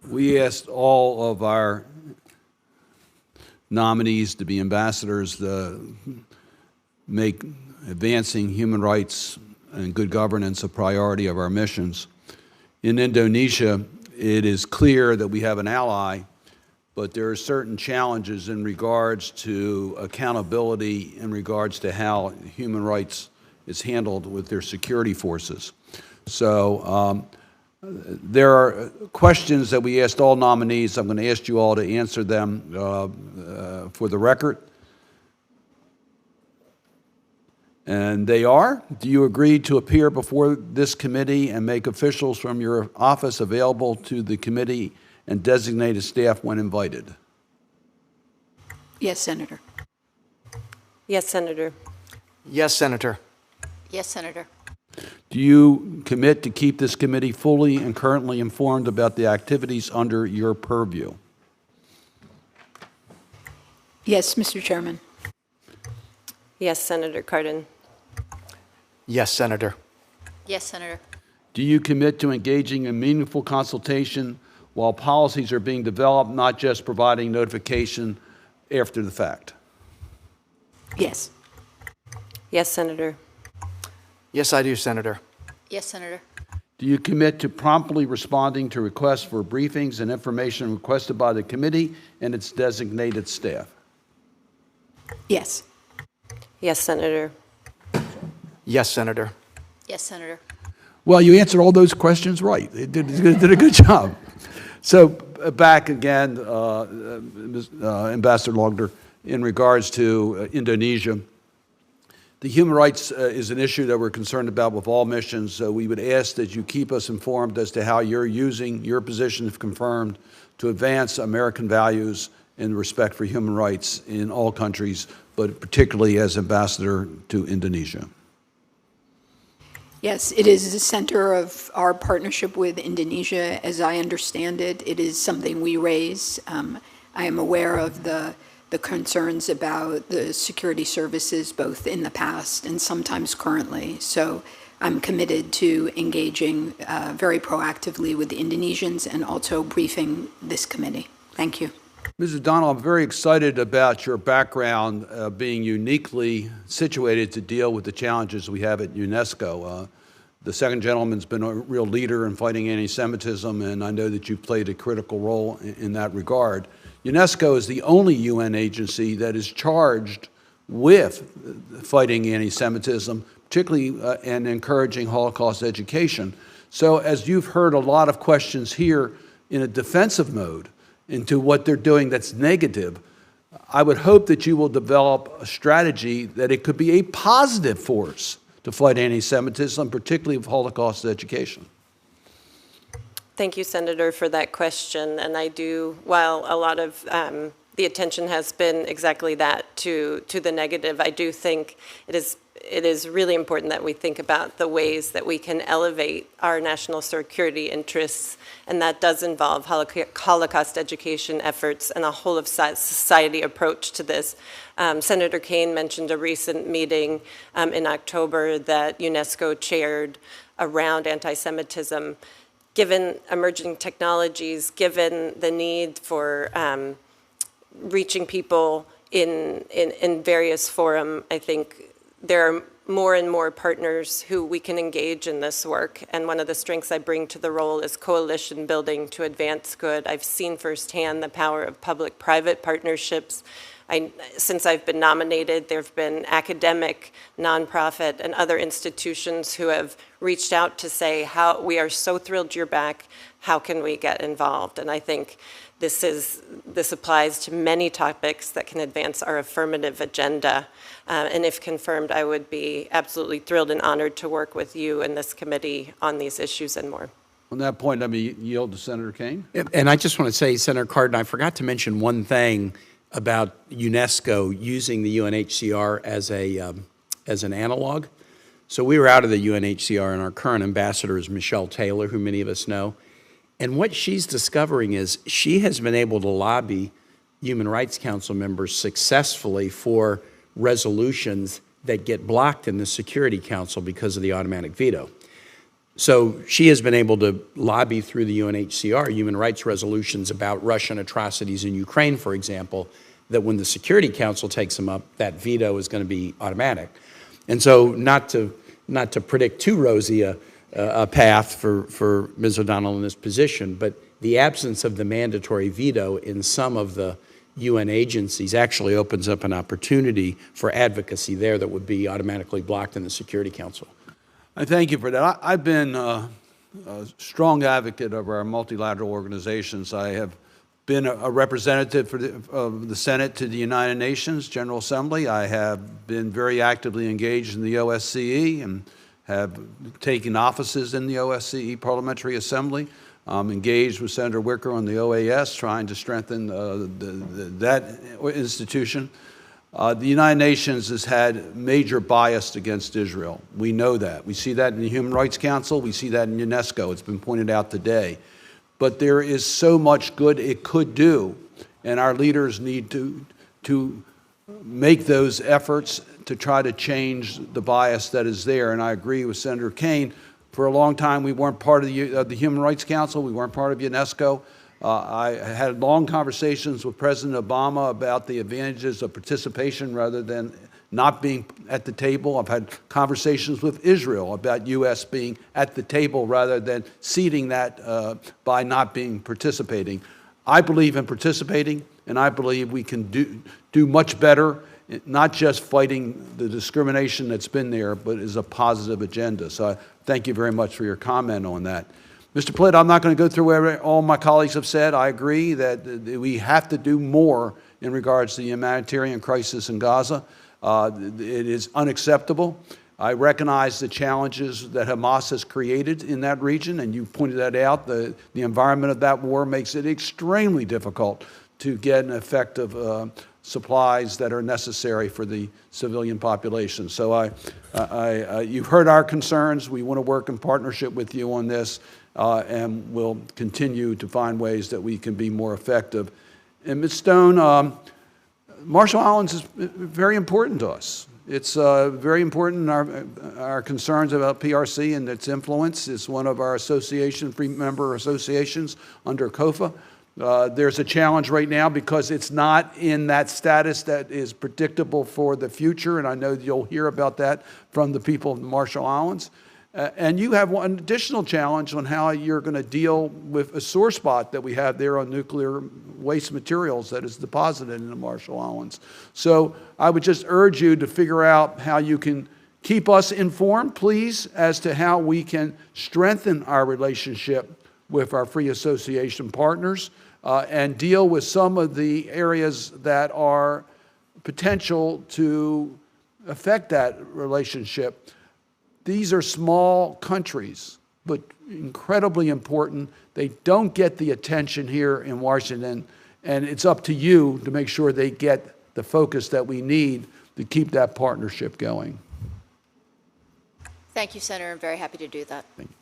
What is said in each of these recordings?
We asked all of our nominees to be ambassadors to make advancing human rights and good governance a priority of our missions. In Indonesia, it is clear that we have an ally, but there are certain challenges in regards to accountability, in regards to how human rights is handled with their security forces. So there are questions that we asked all nominees. I'm going to ask you all to answer them for the record. And they are: do you agree to appear before this committee and make officials from your office available to the committee and designated staff when invited? Yes, Senator. Yes, Senator. Yes, Senator. Yes, Senator. Do you commit to keep this committee fully and currently informed about the activities under your purview? Yes, Mr. Chairman. Yes, Senator Cardin. Yes, Senator. Yes, Senator. Do you commit to engaging in meaningful consultation while policies are being developed, not just providing notification after the fact? Yes. Yes, Senator. Yes, I do, Senator. Yes, Senator. Do you commit to promptly responding to requests for briefings and information requested by the committee and its designated staff? Yes. Yes, Senator. Yes, Senator. Yes, Senator. Well, you answered all those questions right. You did a good job. So back again, Ambassador Logner, in regards to Indonesia, the human rights is an issue that we're concerned about with all missions. So we would ask that you keep us informed as to how you're using your position, if confirmed, to advance American values and respect for human rights in all countries, but particularly as ambassador to Indonesia. Yes, it is the center of our partnership with Indonesia. As I understand it, it is something we raise. I am aware of the concerns about the security services, both in the past and sometimes currently. So I'm committed to engaging very proactively with the Indonesians and also briefing this committee. Thank you. Ms. O'Donnell, I'm very excited about your background being uniquely situated to deal with the challenges we have at UNESCO. The second gentleman's been a real leader in fighting anti-Semitism, and I know that you've played a critical role in that regard. UNESCO is the only UN agency that is charged with fighting anti-Semitism, particularly and encouraging Holocaust education. So as you've heard a lot of questions here in a defensive mode into what they're doing that's negative, I would hope that you will develop a strategy that it could be a positive force to fight anti-Semitism, particularly with Holocaust education. Thank you, Senator, for that question. And I do, while a lot of the attention has been exactly that, to the negative, I do think it is really important that we think about the ways that we can elevate our national security interests, and that does involve Holocaust education efforts and a whole of society approach to this. Senator Kaine mentioned a recent meeting in October that UNESCO chaired around anti-Semitism. Given emerging technologies, given the need for reaching people in various forums, I think there are more and more partners who we can engage in this work. And one of the strengths I bring to the role is coalition building to advance good. I've seen firsthand the power of public-private partnerships. Since I've been nominated, there have been academic, nonprofit, and other institutions who have reached out to say, we are so thrilled you're back, how can we get involved? And I think this applies to many topics that can advance our affirmative agenda. And if confirmed, I would be absolutely thrilled and honored to work with you and this committee on these issues and more. On that point, let me yield to Senator Kaine. And I just want to say, Senator Cardin, I forgot to mention one thing about UNESCO using the UNHCR as an analog. So we were out of the UNHCR, and our current ambassador is Michelle Taylor, who many of us know. And what she's discovering is she has been able to lobby Human Rights Council members successfully for resolutions that get blocked in the Security Council because of the automatic veto. So she has been able to lobby through the UNHCR human rights resolutions about Russian atrocities in Ukraine, for example, that when the Security Council takes them up, that veto is going to be automatic. And so not to predict too rosy a path for Ms. O'Donnell in this position, but the absence of the mandatory veto in some of the UN agencies actually opens up an opportunity for advocacy there that would be automatically blocked in the Security Council. I thank you for that. I've been a strong advocate of our multilateral organizations. I have been a representative of the Senate to the United Nations General Assembly. I have been very actively engaged in the OSCE and have taken offices in the OSCE Parliamentary Assembly. I'm engaged with Senator Wicker on the OAS, trying to strengthen that institution. The United Nations has had major bias against Israel. We know that. We see that in the Human Rights Council. We see that in UNESCO. It's been pointed out today. But there is so much good it could do, and our leaders need to make those efforts to try to change the bias that is there. And I agree with Senator Kaine. For a long time, we weren't part of the Human Rights Council. We weren't part of UNESCO. I had long conversations with President Obama about the advantages of participation rather than not being at the table. I've had conversations with Israel about U.S. being at the table rather than ceding that by not participating. I believe in participating, and I believe we can do much better, not just fighting the discrimination that's been there, but as a positive agenda. So I thank you very much for your comment on that. Mr. Plitt, I'm not going to go through what all my colleagues have said. I agree that we have to do more in regards to the humanitarian crisis in Gaza. It is unacceptable. I recognize the challenges that Hamas has created in that region, and you pointed that out. The environment of that war makes it extremely difficult to get an effective supplies that are necessary for the civilian population. So you've heard our concerns. We want to work in partnership with you on this, and we'll continue to find ways that we can be more effective. And Ms. Stone, Marshall Islands is very important to us. It's very important in our concerns about PRC and its influence. It's one of our free member associations under COFA. There's a challenge right now because it's not in that status that is predictable for the future, and I know you'll hear about that from the people of the Marshall Islands. And you have one additional challenge on how you're going to deal with a sore spot that we have there on nuclear waste materials that is deposited in the Marshall Islands. So I would just urge you to figure out how you can keep us informed, please, as to how we can strengthen our relationship with our free association partners and deal with some of the areas that are potential to affect that relationship. These are small countries, but incredibly important. They don't get the attention here in Washington, and it's up to you to make sure they get the focus that we need to keep that partnership going. Thank you, Senator. I'm very happy to do that. Thank you.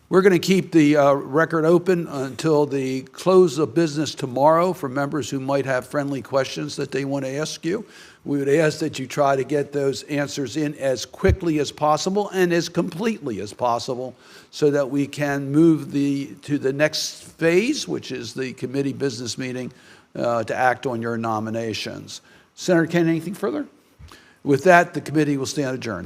We're going to keep the record open until the close of business tomorrow for members who might have friendly questions that they want to ask you. We would ask that you try to get those answers in as quickly as possible and as completely as possible so that we can move to the next phase, which is the committee business meeting to act on your nominations. Senator Kaine, anything further? With that, the committee will stand adjourned.